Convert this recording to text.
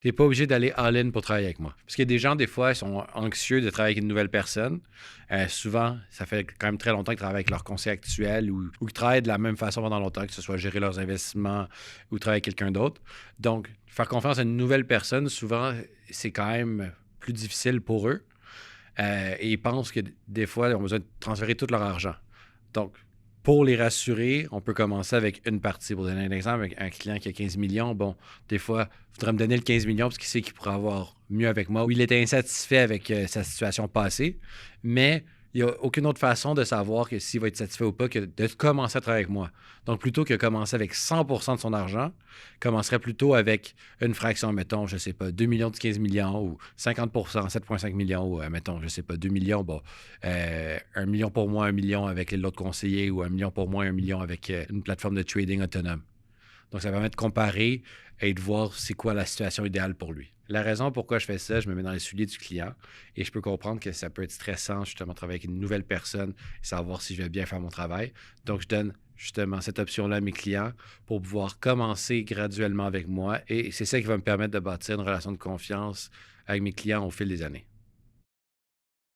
Tu n'es pas obligé d'aller all-in pour travailler avec moi. Parce qu'il y a des gens, des fois, ils sont anxieux de travailler avec une nouvelle personne. Souvent, ça fait quand même très longtemps qu'ils travaillent avec leur conseiller actuel ou qu'ils travaillent de la même façon pendant longtemps, que ce soit gérer leurs investissements ou travailler avec quelqu'un d'autre. Donc, faire confiance à une nouvelle personne, souvent, c'est quand même plus difficile pour eux. Et ils pensent que des fois, ils ont besoin de transférer tout leur argent. Donc, pour les rassurer, on peut commencer avec une partie. Pour donner un exemple, avec un client qui a 15 millions, bon, des fois, il faudrait me donner le 15 millions parce qu'il sait qu'il pourrait avoir mieux avec moi ou il était insatisfait avec sa situation passée. Mais il n'y a aucune autre façon de savoir que s'il va être satisfait ou pas que de commencer à travailler avec moi. Donc, plutôt que commencer avec 100% de son argent, commencerait plutôt avec une fraction, mettons, je ne sais pas, 2 millions de 15 millions ou 50%, 7,5 millions ou, mettons, je ne sais pas, 2 millions, bon, 1 million pour moi, 1 million avec l'autre conseiller ou 1 million pour moi, 1 million avec une plateforme de trading autonome. Donc, ça permet de comparer et de voir c'est quoi la situation idéale pour lui. La raison pourquoi je fais ça, je me mets dans les souliers du client et je peux comprendre que ça peut être stressant, justement, de travailler avec une nouvelle personne et savoir si je vais bien faire mon travail. Donc, je donne justement cette option-là à mes clients pour pouvoir commencer graduellement avec moi et c'est ça qui va me permettre de bâtir une relation de confiance avec mes clients au fil des années.